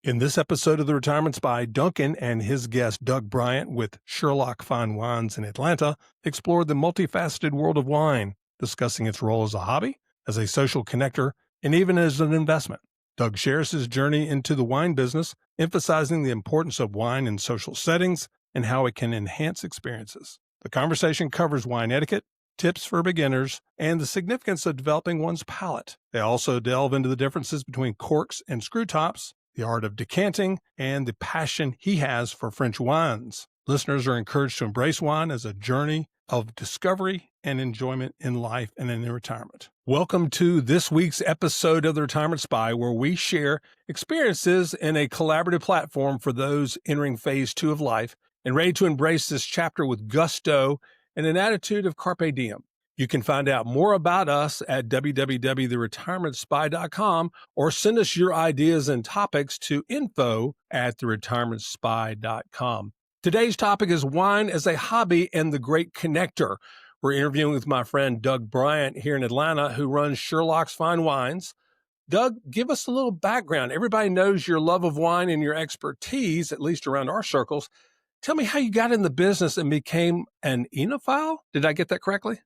In this episode of The Retirement Spy, Duncan and his guest Doug Bryant with Sherlock Fine Wines in Atlanta explored the multifaceted world of wine, discussing its role as a hobby, as a social connector, and even as an investment. Doug shares his journey into the wine business, emphasizing the importance of wine in social settings and how it can enhance experiences. The conversation covers wine etiquette, tips for beginners, and the significance of developing one's palate. They also delve into the differences between corks and screw tops, the art of decanting, and the passion he has for French wines. Listeners are encouraged to embrace wine as a journey of discovery and enjoyment in life and in retirement. Welcome to this week's episode of The Retirement Spy, where we share experiences in a collaborative platform for those entering phase 2 of life and ready to embrace this chapter with gusto and an attitude of carpe diem. You can find out more about us at www.theretirementspy.com or send us your ideas and topics to info@theretirementspy.com. Today's topic is wine as a hobby and the great connector. We're interviewing with my friend Doug Bryant here in Atlanta, who runs Sherlock's Fine Wines. Doug, give us a little background. Everybody knows your love of wine and your expertise, at least around our circles. Tell me how you got in the business and became an enophile. Did I get that correctly?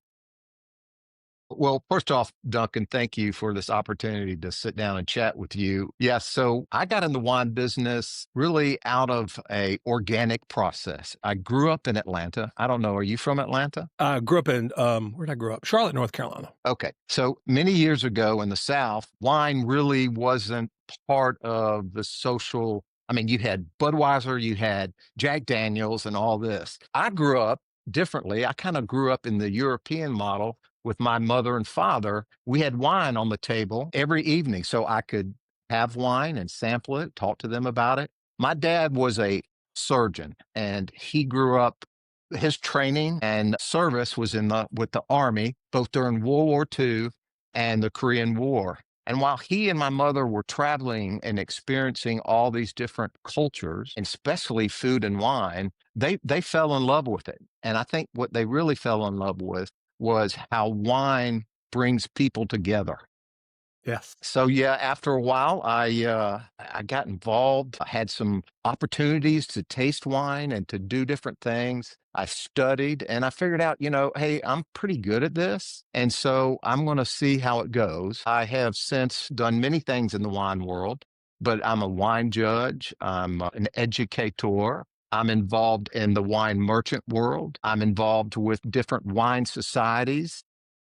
Well, first off, Duncan, thank you for this opportunity to sit down and chat with you. Yes, so I got in the wine business really out of a organic process. I grew up in Atlanta. I don't know, are you from Atlanta? I grew up in, where did I grow up? Charlotte, North Carolina. Okay, so many years ago in the South, wine really wasn't part of the social. I mean, you had Budweiser, you had Jack Daniels and all this. I grew up differently. I kind of grew up in the European model with my mother and father. We had wine on the table every evening, so I could have wine and sample it, talk to them about it. My dad was a surgeon, and he grew up. His training and service was with the Army, both during World War II and the Korean War. And while he and my mother were traveling and experiencing all these different cultures, and especially food and wine, they fell in love with it. And I think what they really fell in love with was how wine brings people together. Yes. So yeah, after a while, I got involved. I had some opportunities to taste wine and to do different things. I studied and I figured out, hey, I'm pretty good at this. And so I'm going to see how it goes. I have since done many things in the wine world, but I'm a wine judge. I'm an educator. I'm involved in the wine merchant world. I'm involved with different wine societies.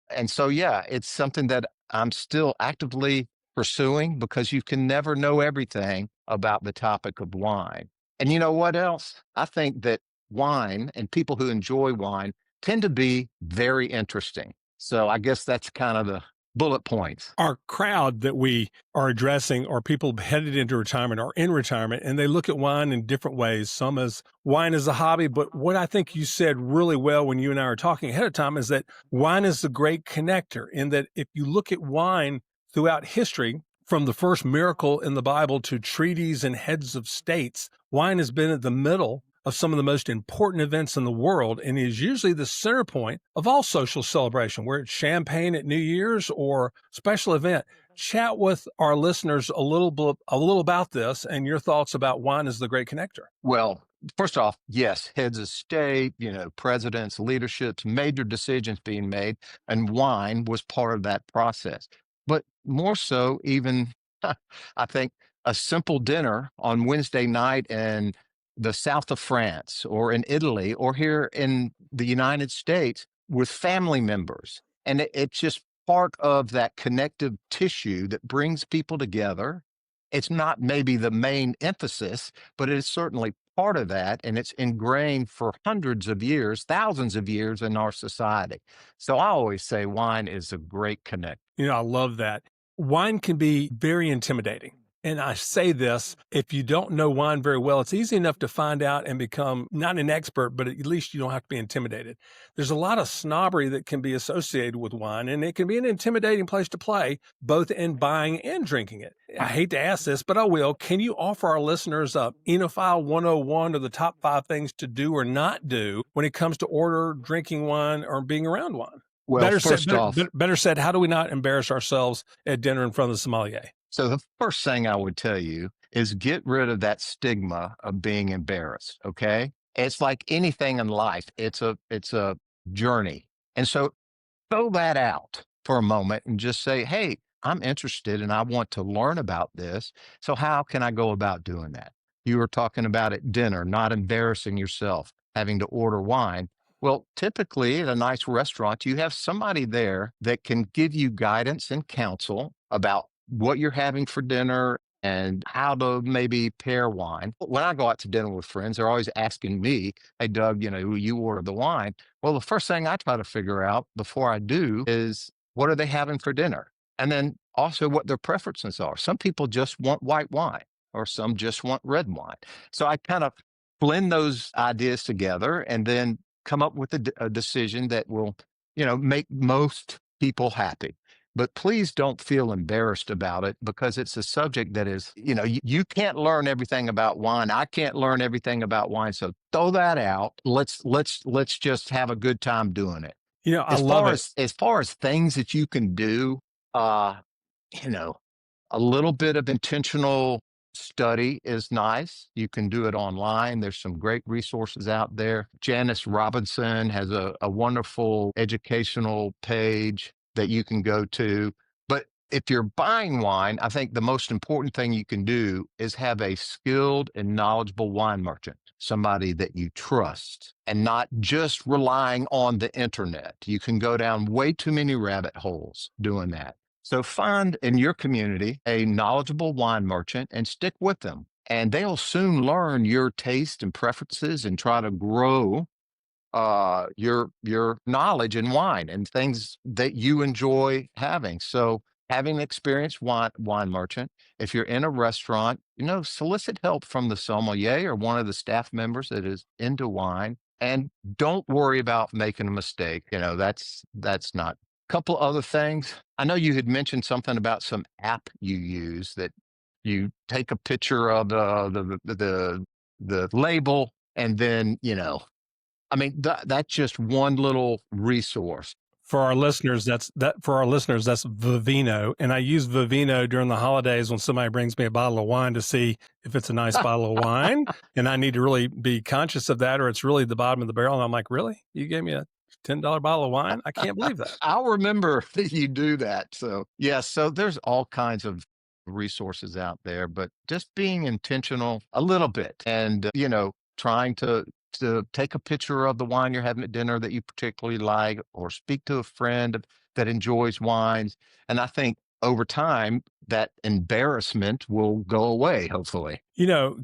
And so, yeah, it's something that I'm still actively pursuing because you can never know everything about the topic of wine. And you know what else? I think that wine and people who enjoy wine tend to be very interesting. So I guess that's kind of the bullet points. Our crowd that we are addressing are people headed into retirement or in retirement, and they look at wine in different ways. Some as wine as a hobby, but what I think you said really well when you and I were talking ahead of time is that wine is the great connector, in that if you look at wine throughout history, from the first miracle in the Bible to treaties and heads of states, wine has been at the middle of some of the most important events in the world, and is usually the center point of all social celebration, where it's champagne at New Year's or special event. Chat with our listeners a little about this and your thoughts about wine as the great connector. Well, first off, yes, heads of state, presidents, leaderships, major decisions being made, and wine was part of that process. But more so, even I think a simple dinner on Wednesday night in the south of France or in Italy or here in the United States with family members. And it's just part of that connective tissue that brings people together. It's not maybe the main emphasis, but it is certainly part of that. And it's ingrained for hundreds of years, thousands of years in our society. So I always say wine is a great connect. I love that. Wine can be very intimidating. And I say this, if you don't know wine very well, it's easy enough to find out and become not an expert, but at least you don't have to be intimidated. There's a lot of snobbery that can be associated with wine, and it can be an intimidating place to play, both in buying and drinking it. I hate to ask this, but I will. Can you offer our listeners a Enophile 101 or the top 5 things to do or not do when it comes to drinking wine or being around wine? Well, better said, how do we not embarrass ourselves at dinner in front of the sommelier? So the first thing I would tell you is get rid of that stigma of being embarrassed. Okay. It's like anything in life. It's a journey. And so throw that out for a moment and just say, hey, I'm interested and I want to learn about this. So, how can I go about doing that? You were talking about at dinner, not embarrassing yourself, having to order wine. Well, typically at a nice restaurant, you have somebody there that can give you guidance and counsel about what you're having for dinner and how to maybe pair wine. When I go out to dinner with friends, they're always asking me, hey, Doug, will you order the wine? Well, the first thing I try to figure out before I do is what are they having for dinner? And then also what their preferences are. Some people just want white wine or some just want red wine. So I kind of blend those ideas together and then come up with a decision that will, make most people happy. But please don't feel embarrassed about it because it's a subject that is, you can't learn everything about wine. I can't learn everything about wine. So throw that out. Let's just have a good time doing it. I As love far it. as things that you can do, uh, you know, a little bit of intentional study is nice. You can do it online. There's some great resources out there. Janice Robinson has a wonderful educational page that you can go to. But if you're buying wine, I think the most important thing you can do is have a skilled and knowledgeable wine merchant, somebody that you trust, and not just relying on the internet. You can go down way too many rabbit holes doing that. So find in your community a knowledgeable wine merchant and stick with them. And they'll soon learn your taste and preferences and try to grow your knowledge in wine and things that you enjoy having. So having an experienced wine merchant, if you're in a restaurant, solicit help from the sommelier or one of the staff members that is into wine. And don't worry about making a mistake. That's not. Couple other things. I know you had mentioned something about some app you use that you take a picture of the label and then I mean, that's just one little resource. For our listeners, that's Vivino, and I use Vivino during the holidays when somebody brings me a bottle of wine to see if it's a nice bottle of wine, and I need to really be conscious of that, or it's really the bottom of the barrel. And I'm like, really? You gave me a $10 bottle of wine? I can't believe that. I'll remember that you do that. So, yeah, so there's all kinds of resources out there, but just being intentional a little bit and, trying to take a picture of the wine you're having at dinner that you particularly like, or speak to a friend that enjoys wines. And I think over time, that embarrassment will go away, hopefully.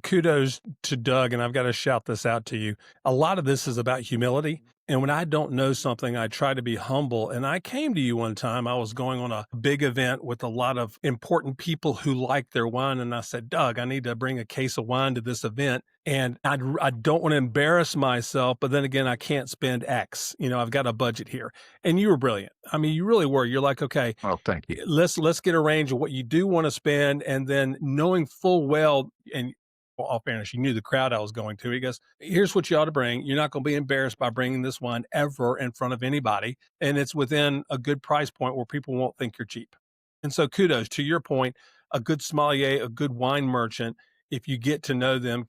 Kudos to Doug, and I've got to shout this out to you. A lot of this is about humility. And when I don't know something, I try to be humble. And I came to you one time. I was going on a big event with a lot of important people who like their wine. And I said, Doug, I need to bring a case of wine to this event. And I don't want to embarrass myself, but then again, I can't spend X. I've got a budget here. And you were brilliant. I mean, you really were. You're like, okay, Oh, thank you. let's get a range of what you do want to spend. And then knowing full well, and well, all fairness, you knew the crowd I was going to. He goes, here's what you ought to bring. You're not going to be embarrassed by bringing this wine ever in front of anybody. And it's within a good price point where people won't think you're cheap. And so kudos to your point, a good sommelier, a good wine merchant, if you get to know them,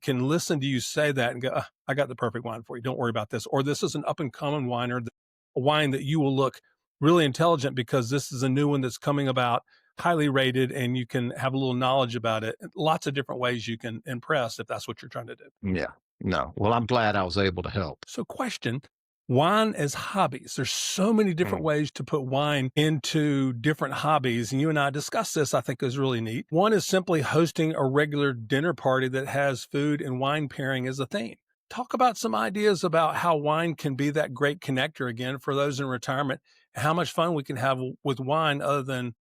can listen to you say that and go, I got the perfect wine for you. Don't worry about this. Or this is an up and coming wine, or a wine that you will look really intelligent because this is a new one that's coming about, highly rated, and you can have a little knowledge about it. Lots of different ways you can impress if that's what you're trying to do. Yeah. No. Well, I'm glad I was able to help. So question, wine as hobbies. There's so many different ways to put wine into different hobbies. And you and I discussed this, I think is really neat. One is simply hosting a regular dinner party that has food and wine pairing as a theme. Talk about some ideas about how wine can be that great connector again for those in retirement, and how much fun we can have with wine other than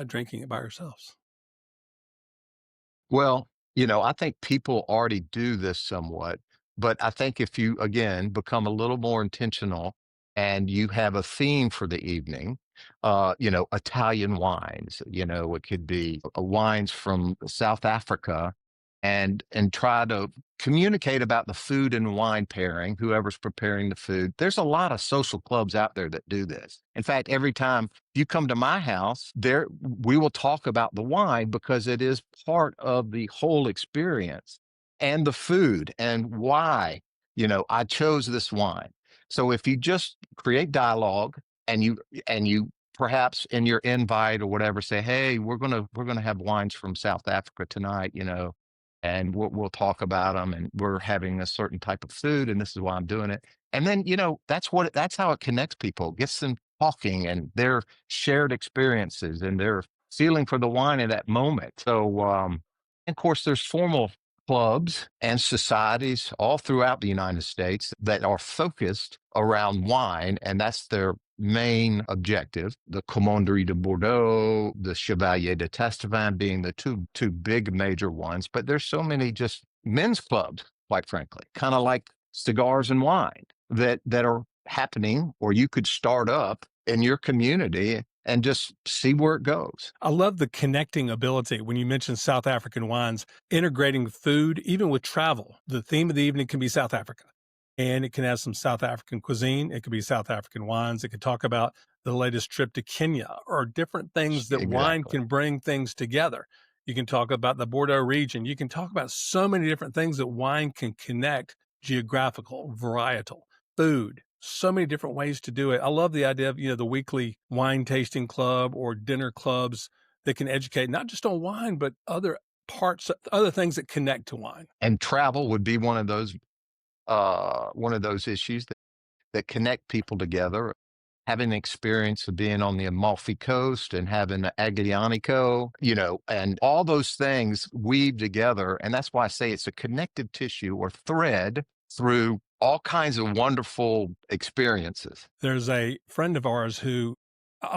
drinking it by ourselves. Well, I think people already do this somewhat, but I think if you, again, become a little more intentional and you have a theme for the evening, Italian wines, it could be wines from South Africa and try to communicate about the food and wine pairing, whoever's preparing the food. There's a lot of social clubs out there that do this. In fact, every time you come to my house, there we will talk about the wine because it is part of the whole experience and the food and why, I chose this wine. So if you just create dialogue and you perhaps in your invite or whatever say, hey, we're gonna have wines from South Africa tonight, and we'll talk about them, and we're having a certain type of food, and this is why I'm doing it. And then, that's how it connects people, gets them talking and their shared experiences and their feeling for the wine in that moment. So, of course, there's formal clubs and societies all throughout the United States that are focused around wine, and that's their main objective. The Commanderie de Bordeaux, the Chevalier de Tastevin being the two big major ones. But there's so many just men's clubs, quite frankly, kind of like cigars and wine that are happening, or you could start up in your community and just see where it goes. I love the connecting ability when you mention South African wines, integrating food, even with travel. The theme of the evening can be South Africa, and it can have some South African cuisine. It could be South African wines. It could talk about the latest trip to Kenya or different things that wine Exactly. can bring things together. You can talk about the Bordeaux region. You can talk about so many different things that wine can connect: geographical, varietal, food, so many different ways to do it. I love the idea of, the weekly wine tasting club or dinner clubs that can educate not just on wine, but other things that connect to wine. And travel would be one of those issues that connect people together. Having the experience of being on the Amalfi Coast and having the Aglianico, and all those things weave together. And that's why I say it's a connective tissue or thread through all kinds of wonderful experiences. There's a friend of ours who,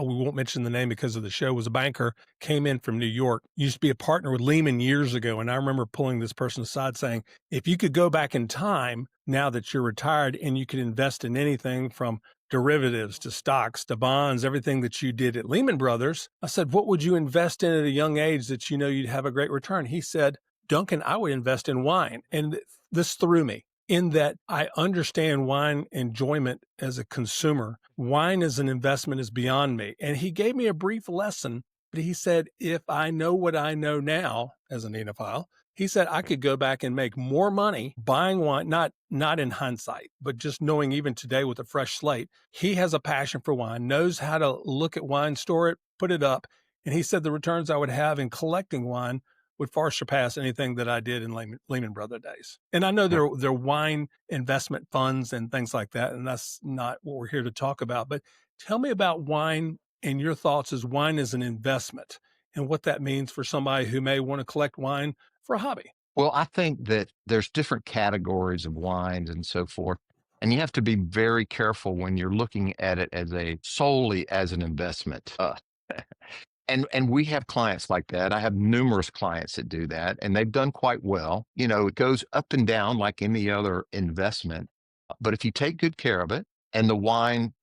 we won't mention the name because of the show, was a banker, came in from New York, used to be a partner with Lehman years ago. And I remember pulling this person aside saying, if you could go back in time now that you're retired and you could invest in anything from derivatives to stocks to bonds, everything that you did at Lehman Brothers, I said, what would you invest in at a young age that you know you'd have a great return? He said, Duncan, I would invest in wine. And this threw me in that I understand wine enjoyment as a consumer. Wine as an investment is beyond me. And he gave me a brief lesson, but he said, if I know what I know now as an enophile, he said I could go back and make more money buying wine, not in hindsight, but just knowing even today with a fresh slate. He has a passion for wine, knows how to look at wine, store it, put it up. And he said the returns I would have in collecting wine would far surpass anything that I did in Lehman Brother days. And I know there are wine investment funds and things like that, and that's not what we're here to talk about. But tell me about wine and your thoughts as wine as an investment and what that means for somebody who may want to collect wine for a hobby. Well, I think that there's different categories of wines and so forth. And you have to be very careful when you're looking at it solely as an investment. And we have clients like that. I have numerous clients that do that, and they've done quite well. It goes up and down like any other investment. But if you take good care of it and the wine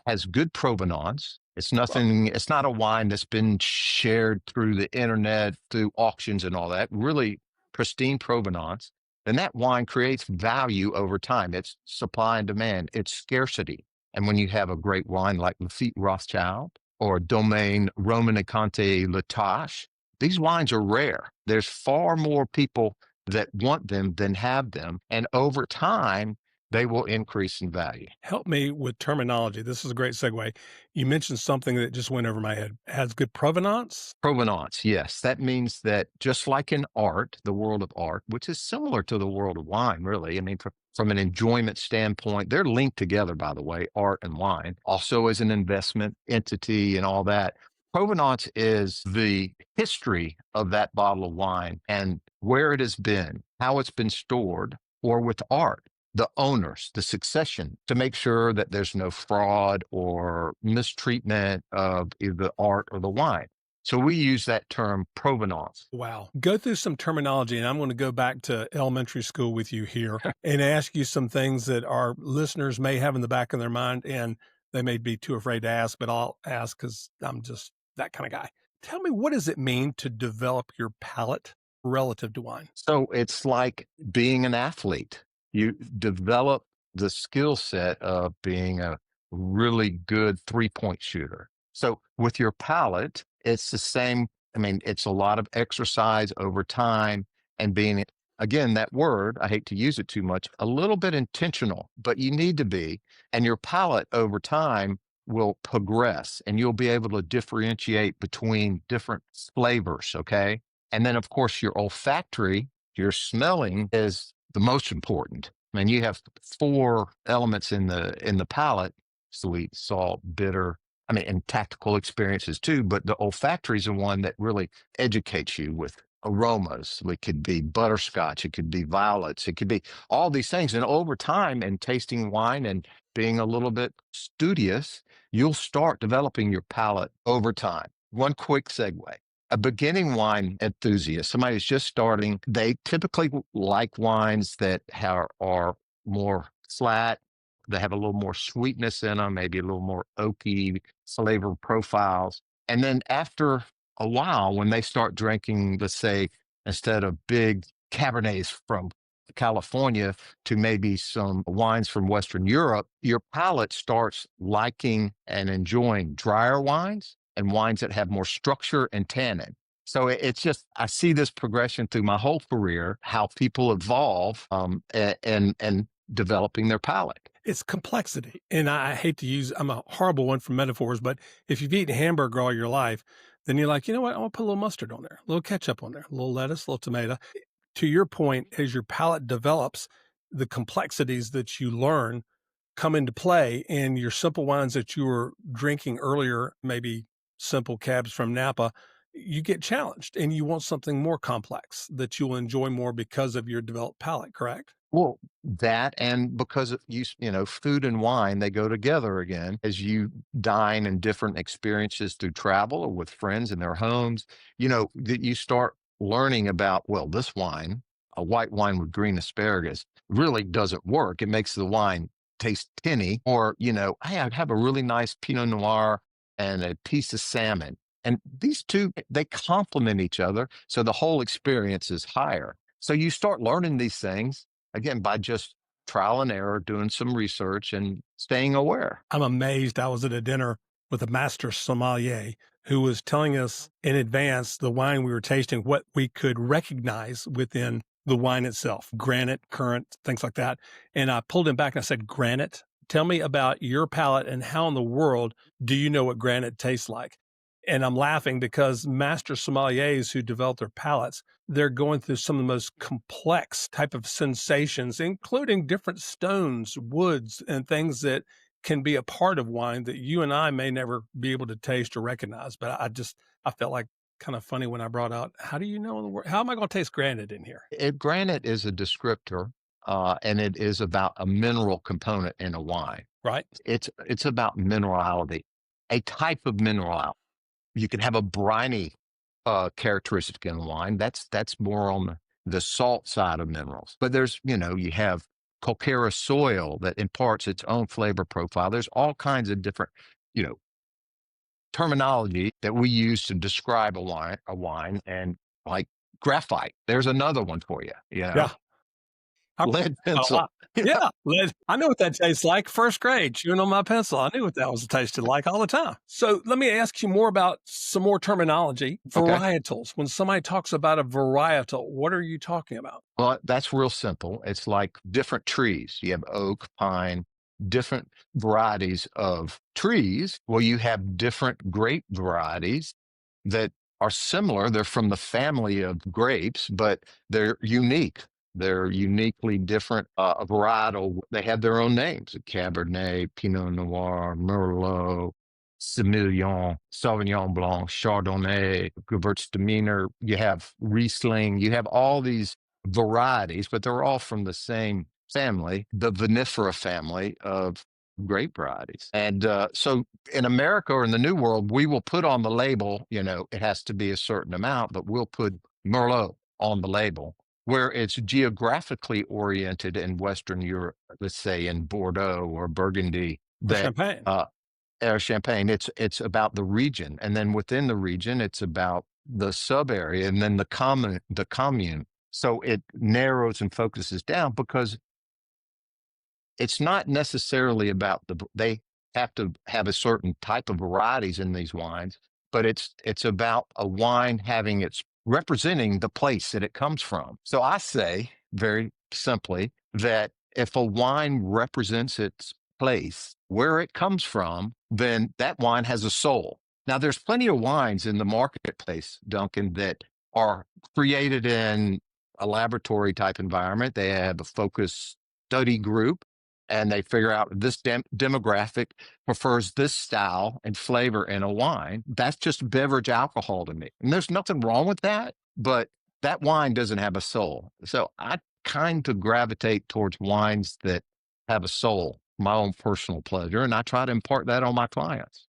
has good provenance, it's not a wine that's been shared through the internet, through auctions and all that, really pristine provenance, then that wine creates value over time. It's supply and demand, it's scarcity. And when you have a great wine like Lafitte Rothschild, or Domaine Romanée-Conti Latache, these wines are rare. There's far more people that want them than have them. And over time, they will increase in value. Help me with terminology. This is a great segue. You mentioned something that just went over my head. Has good provenance? Provenance, yes. That means that just like in art, the world of art, which is similar to the world of wine, really. I mean, from an enjoyment standpoint, they're linked together, by the way, art and wine, also as an investment entity and all that. Provenance is the history of that bottle of wine and where it has been, how it's been stored, or with art, the owners, the succession, to make sure that there's no fraud or mistreatment of either the art or the wine. So we use that term provenance. Wow. Go through some terminology, and I'm going to go back to elementary school with you here and ask you some things that our listeners may have in the back of their mind, and they may be too afraid to ask, but I'll ask because I'm just that kind of guy. Tell me, what does it mean to develop your palate? relative to wine? So it's like being an athlete. You develop the skill set of being a really good 3-point shooter. So with your palate, it's the same. I mean, it's a lot of exercise over time and being, again, that word, I hate to use it too much, a little bit intentional, but you need to be. And your palate over time will progress and you'll be able to differentiate between different flavors. Okay. And then, of course, your olfactory, your smelling is the most important. I mean, you have four elements in the palate: sweet, salt, bitter. I mean, and tactical experiences too. But the olfactory is the one that really educates you with aromas. It could be butterscotch, it could be violets, it could be all these things. And over time, and tasting wine and being a little bit studious, you'll start developing your palate over time. One quick segue: a beginning wine enthusiast, somebody who's just starting, they typically like wines that are more flat. They have a little more sweetness in them, maybe a little more oaky flavor profiles. And then after a while, when they start drinking, let's say, instead of big Cabernets from California to maybe some wines from Western Europe, your palate starts liking and enjoying drier wines and wines that have more structure and tannin. So it's just, I see this progression through my whole career, how people evolve and developing their palate. It's complexity. And I hate to use, I'm a horrible one for metaphors, but if you've eaten hamburger all your life, then you're like, you know what? I want to put a little mustard on there, a little ketchup on there, a little lettuce, a little tomato. To your point, as your palate develops, the complexities that you learn come into play, and your simple wines that you were drinking earlier, maybe simple cabs from Napa, you get challenged and you want something more complex that you'll enjoy more because of your developed palate, correct? Well, that, and because you know, food and wine, they go together again as you dine in different experiences through travel or with friends in their homes, you know, that you start learning about, well, this wine, a white wine with green asparagus, really doesn't work. It makes the wine taste tinny. Or, you know, hey, I have a really nice Pinot Noir and a piece of salmon. And these two, they complement each other. So the whole experience is higher. So you start learning these things again by just trial and error, doing some research and staying aware. I'm amazed. I was at a dinner with a master sommelier who was telling us in advance the wine we were tasting, what we could recognize within the wine itself, granite, currant, things like that. And I pulled him back and I said, Granite, tell me about your palate and how in the world do you know what granite tastes like? And I'm laughing because master sommeliers who develop their palates, they're going through some of the most complex type of sensations, including different stones, woods, and things that can be a part of wine that you and I may never be able to taste or recognize. But I felt like kind of funny when I brought out, how do you know in the world? How am I going to taste granite in here? Granite is a descriptor, and it is about a mineral component in a wine. Right? It's about minerality, a type of mineral. You can have a briny characteristic in wine. That's more on the salt side of minerals. But there's, you know, you have calcareous soil that imparts its own flavor profile. There's all kinds of different, you know, terminology that we use to describe a wine, and like graphite. There's another one for you, you know, Yeah. I lead a pencil. lot. Yeah, lead. I know what that tastes like. First grade, chewing on my pencil. I knew what that was tasted like all the time. So let me ask you more about some more terminology. Okay. Varietals. When somebody talks about a varietal, what are you talking about? Well, that's real simple. It's like different trees. You have oak, pine, different varieties of trees. Well, you have different grape varieties that are similar. They're from the family of grapes, but they're unique. They're uniquely different. A varietal, they have their own names: Cabernet, Pinot Noir, Merlot, Semillon, Sauvignon Blanc, Chardonnay, Gewürztraminer. You have Riesling. You have all these varieties, but they're all from the same family, the vinifera family of grape varieties. And so in America or in the New World, we will put on the label, you know, it has to be a certain amount, but we'll put Merlot on the label, where it's geographically oriented in Western Europe, let's say in Bordeaux or Burgundy, Or that champagne? Champagne, it's about the region. And then within the region, it's about the sub area and then the commune. So it narrows and focuses down because it's not necessarily about they have to have a certain type of varieties in these wines, but it's about a wine having its representing the place that it comes from. So I say very simply that if a wine represents its place, where it comes from, then that wine has a soul. Now there's plenty of wines in the marketplace, Duncan, that are created in a laboratory type environment. They have a focus study group and they figure out this demographic prefers this style and flavor in a wine. That's just beverage alcohol to me. And there's nothing wrong with that, but that wine doesn't have a soul. So I kind of gravitate towards wines that have a soul, my own personal pleasure. And I try to impart that on my clients.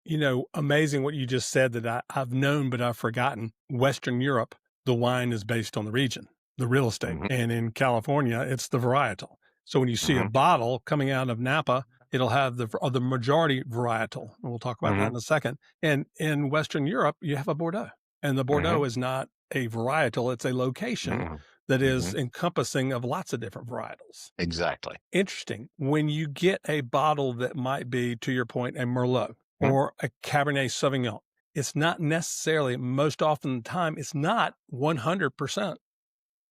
Amazing what you just said that I've known, but I've forgotten. Western Europe, the wine is based on the region, the real estate. Hmm. And in California, it's the varietal. So when you see a Hmm. bottle coming out of Napa, it'll have the majority varietal. And we'll talk about that Hmm. in a second. And in Western Europe, you have a Bordeaux. And the Bordeaux Hmm. is not a varietal, it's a location Hmm. that is Hmm. encompassing of lots of different varietals. Exactly. Interesting. When you get a bottle that might be, to your point, a Merlot Mhm. or a Cabernet Sauvignon, it's not necessarily, most often the time, it's not 100%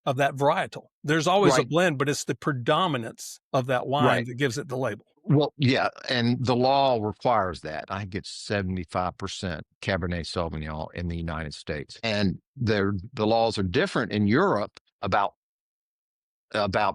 of that varietal. There's always a Right. blend, but it's the predominance of that wine Right. that gives it the label. Well, yeah, and the law requires that. I get 75% Cabernet Sauvignon in the United States. And the laws are different in Europe about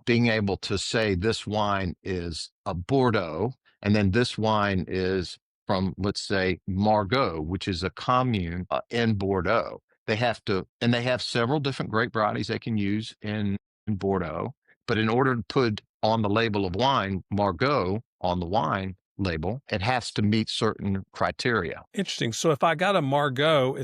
being able to say this wine is a Bordeaux, and then this wine is from, let's say, Margaux, which is a commune in Bordeaux. And they have several different grape varieties they can use in Bordeaux. But in order to put on the label of wine, Margaux on the wine label, it has to meet certain criteria. Interesting. So if I got a Margaux,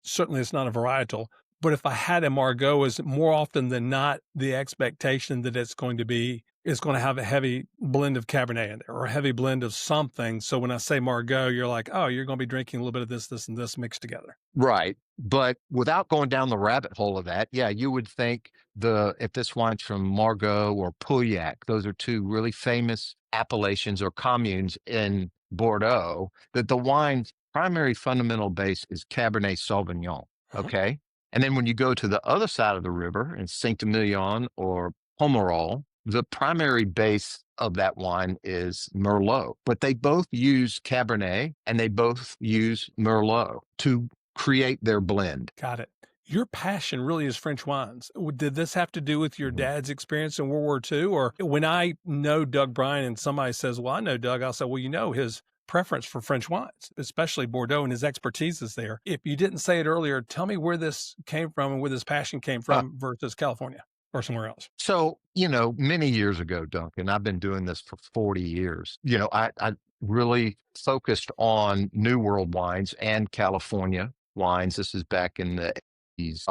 certainly it's not a varietal, but if I had a Margaux, is it more often than not the expectation that it's going to have a heavy blend of Cabernet in there or a heavy blend of something. So when I say Margaux, you're like, oh, you're going to be drinking a little bit of this, and this mixed together. Right. But without going down the rabbit hole of that, yeah, you would think if this wine's from Margaux or Pauillac, those are two really famous appellations or communes in Bordeaux, that the wine's primary fundamental base is Cabernet Sauvignon. Uh-huh. Okay. And then when you go to the other side of the river in Saint-Emilion or Pomerol, the primary base of that wine is Merlot, but they both use Cabernet and they both use Merlot to create their blend. Got it. Your passion really is French wines. Did this have to do with your Mhm. dad's experience in World War II? Or when I know Doug Bryant and somebody says, well, I know Doug, I'll say, well, his preference for French wines, especially Bordeaux, and his expertise is there. If you didn't say it earlier, tell me where this came from and where this passion came Huh. from versus California or somewhere else. So, many years ago, Duncan, I've been doing this for 40 years. I really focused on New World wines and California wines. This is back in the 80s.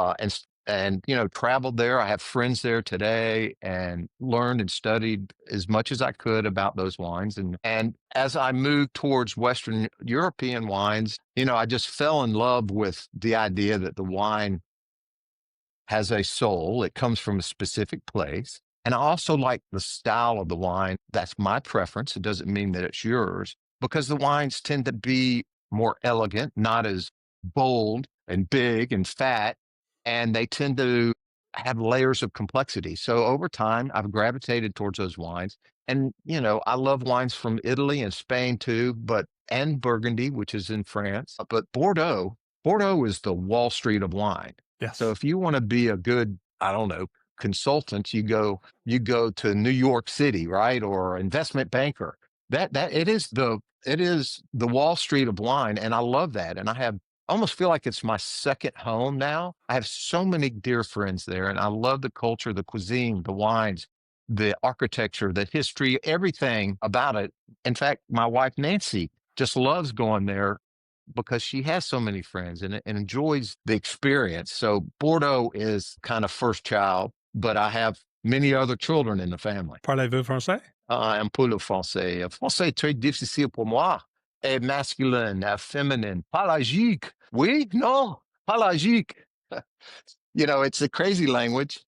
And traveled there. I have friends there today and learned and studied as much as I could about those wines. And as I moved towards Western European wines, I just fell in love with the idea that the wine has a soul. It comes from a specific place. And I also like the style of the wine. That's my preference. It doesn't mean that it's yours because the wines tend to be more elegant, not as bold and big and fat. And they tend to have layers of complexity. So over time, I've gravitated towards those wines. And, I love wines from Italy and Spain too, and Burgundy, which is in France. But Bordeaux is the Wall Street of wine. So Yes. if you want to be a good, I don't know, consultant, you go to New York City, right? Or investment banker. That it is the Wall Street of wine. And I love that. And I almost feel like it's my second home now. I have so many dear friends there and I love the culture, the cuisine, the wines, the architecture, the history, everything about it. In fact, my wife Nancy just loves going there because she has so many friends and enjoys the experience. So Bordeaux is kind of first child, but I have many other children in the family. Parlez-vous français? Un peu le français. Français est très difficile pour moi. Et masculine, féminine, pelagique. Oui, non, pelagique. It's a crazy language,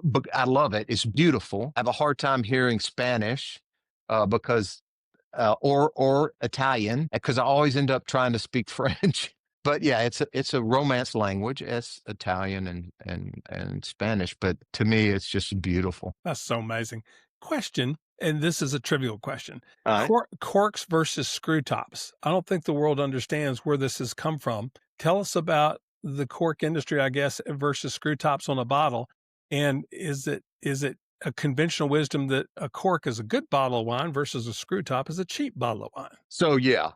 but I love it. It's beautiful. I have a hard time hearing Spanish because or Italian because I always end up trying to speak French. But yeah, it's a romance language. It's Italian and Spanish, but to me, it's just beautiful. That's so amazing. Question, and this is a trivial question. All right. Corks versus screw tops. I don't think the world understands where this has come from. Tell us about the cork industry, I guess, versus screw tops on a bottle. And is it a conventional wisdom that a cork is a good bottle of wine versus a screw top is a cheap bottle of wine? So yeah,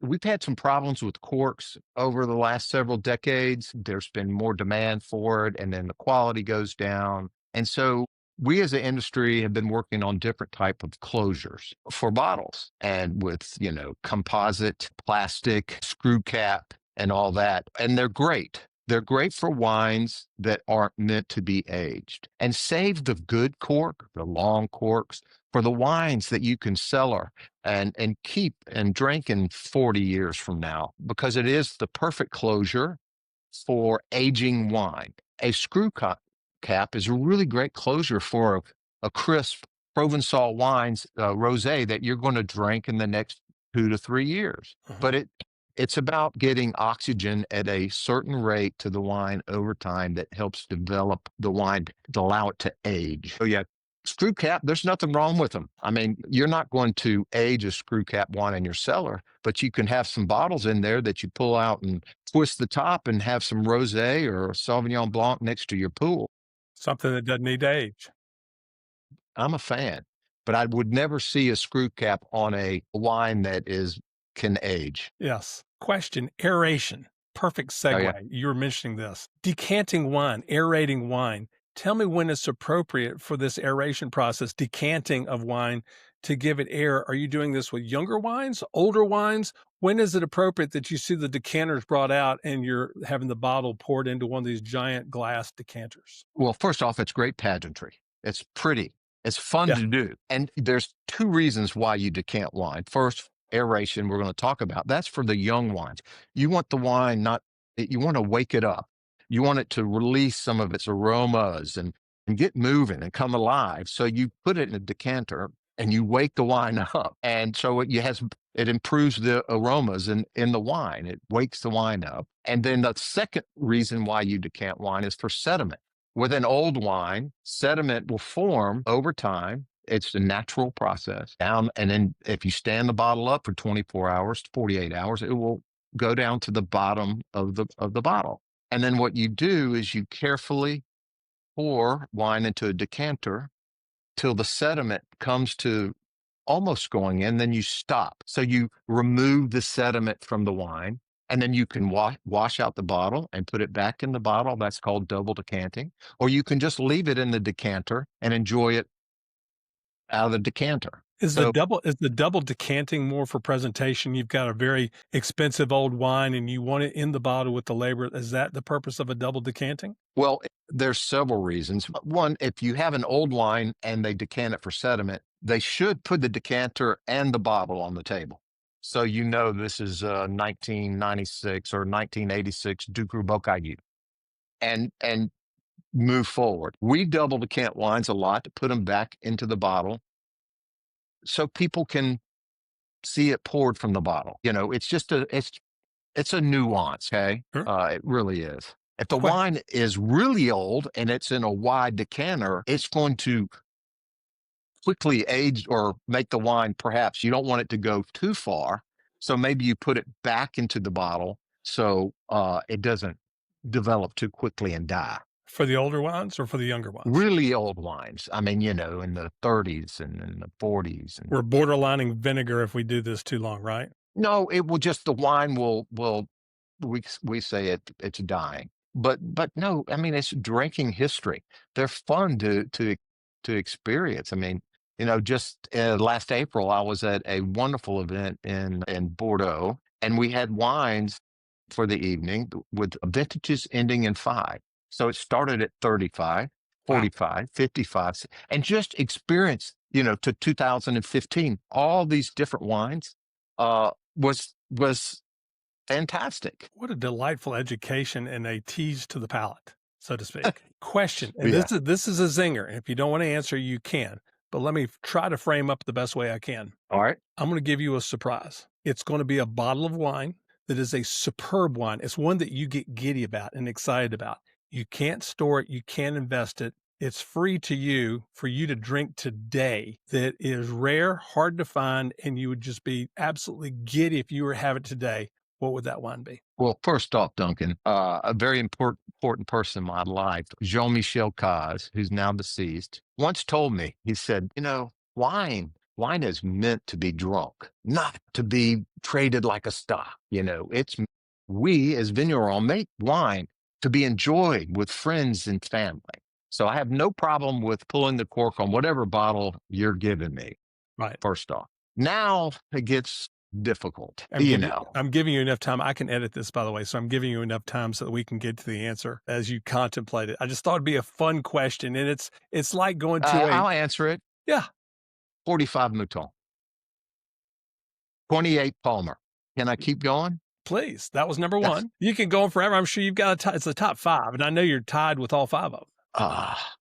we've had some problems with corks over the last several decades. There's been more demand for it, and then the quality goes down. And so we as an industry have been working on different type of closures for bottles, and with composite, plastic, screw cap, and all that. And they're great. They're great for wines that aren't meant to be aged. And save the good cork, the long corks, for the wines that you can cellar and keep and drink in 40 years from now, because it is the perfect closure for aging wine. A cap is a really great closure for a crisp Provençal wines rosé that you're going to drink in the next 2 to 3 years. Uh-huh. But it's about getting oxygen at a certain rate to the wine over time that helps develop the wine to allow it to age. So yeah, screw cap, there's nothing wrong with them. I mean, you're not going to age a screw cap wine in your cellar, but you can have some bottles in there that you pull out and twist the top and have some rosé or Sauvignon Blanc next to your pool. Something that doesn't need to age. I'm a fan, but I would never see a screw cap on a wine that is can age. Yes. Question, aeration. Perfect Oh yeah. segue. You were mentioning this. Decanting wine, aerating wine. Tell me when it's appropriate for this aeration process, decanting of wine to give it air. Are you doing this with younger wines, older wines? When is it appropriate that you see the decanters brought out and you're having the bottle poured into one of these giant glass decanters? Well, first off, it's great pageantry. It's pretty. It's fun Yeah. to do. And there's two reasons why you decant wine. First, aeration, we're going to talk about. That's for the young wines. You want the wine not, you want to wake it up. You want it to release some of its aromas and get moving and come alive. So you put it in a decanter and you wake the wine up. And so it improves the aromas in the wine. It wakes the wine up. And then the second reason why you decant wine is for sediment. With an old wine, sediment will form over time. It's a natural process down. And then if you stand the bottle up for 24 hours, 48 hours, it will go down to the bottom of the bottle. And then what you do is you carefully pour wine into a decanter till the sediment comes to almost going in, then you stop. So you remove the sediment from the wine, and then you can wash out the bottle and put it back in the bottle. That's called double decanting. Or you can just leave it in the decanter and enjoy it out of the decanter. So, Is the double decanting more for presentation? You've got a very expensive old wine and you want it in the bottle with the label. Is that the purpose of a double decanting? well, there's several reasons. One, if you have an old wine and they decant it for sediment, they should put the decanter and the bottle on the table. So you know this is 1996 or 1986 Ducru Bocage and move forward. We double decant wines a lot to put them back into the bottle so people can see it poured from the bottle. It's just it's a nuance, okay? Sure. It really is. If the Que- wine is really old and it's in a wide decanter, it's going to quickly age or make the wine, perhaps you don't want it to go too far. So maybe you put it back into the bottle so it doesn't develop too quickly and die. For the older wines or for the younger ones? Really old wines. I mean, in the 30s and in the 40s. And We're borderlining vinegar if we do this too long, right? no, it will just, the wine will we say it's dying. But no, I mean, it's drinking history. They're fun to experience. I mean, just last April, I was at a wonderful event in Bordeaux, and we had wines for the evening with vintages ending in five. So it started at 35, Wow. 45, 55, and just experience, to 2015, all these different wines was fantastic. What a delightful education and a tease to the palate, so to speak. Question, and Yeah. this is a zinger. If you don't want to answer, you can, but let me try to frame up the best way I can. All right. I'm going to give you a surprise. It's going to be a bottle of wine that is a superb wine. It's one that you get giddy about and excited about. You can't store it, you can't invest it. It's free to you for you to drink today. That is rare, hard to find, and you would just be absolutely giddy if you were to have it today. What would that wine be? Well, first off, Duncan, a very important person in my life, Jean-Michel Caz, who's now deceased, once told me, he said, wine is meant to be drunk, not to be traded like a stock. We as vignerons make wine to be enjoyed with friends and family. So I have no problem with pulling the cork on whatever bottle you're giving me, Right. first off. Now it gets difficult, I'm giving you enough time. I can edit this, by the way, so I'm giving you enough time so that we can get to the answer as you contemplate it. I just thought it'd be a fun question, and it's like going to I'll answer it. yeah, 45 Mouton, 28 Palmer. Can I keep going? please. That was number That's one. You can go on forever. I'm sure you've got it's the top five, and I know you're tied with all five of them. ah.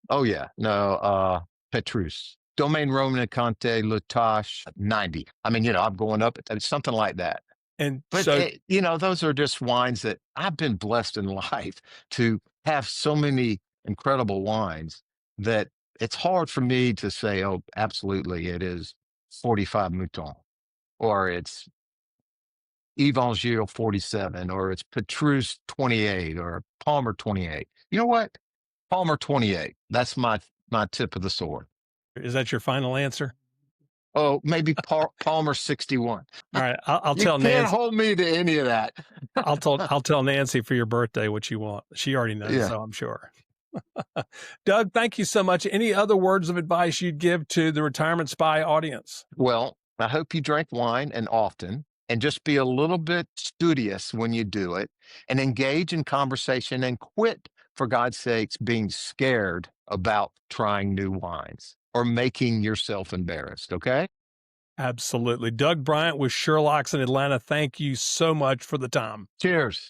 Oh yeah. No, Petrus. Domaine Roman Conte, Latache, 90. I mean, I'm going up, something like that. And But so those are just wines that I've been blessed in life to have so many incredible wines that it's hard for me to say, oh, absolutely, it is 45 Mouton, or it's Evangel 47, or it's Petrus 28, or Palmer 28. You know what? Palmer 28. That's my tip of the sword. is that your final answer? Oh, maybe Palmer 61. All right, I'll You tell can't Nancy. hold me to any of that. I'll tell Nancy for your birthday what you want. She already knows, Yeah. so I'm sure. Doug, thank you so much. Any other words of advice you'd give to the Retirement Spy audience? Well, I hope you drink wine and often, and just be a little bit studious when you do it, and engage in conversation, and quit, for God's sakes, being scared about trying new wines or making yourself embarrassed. Okay. Absolutely. Doug Bryant with Sherlock's in Atlanta. Thank you so much for the time. Cheers.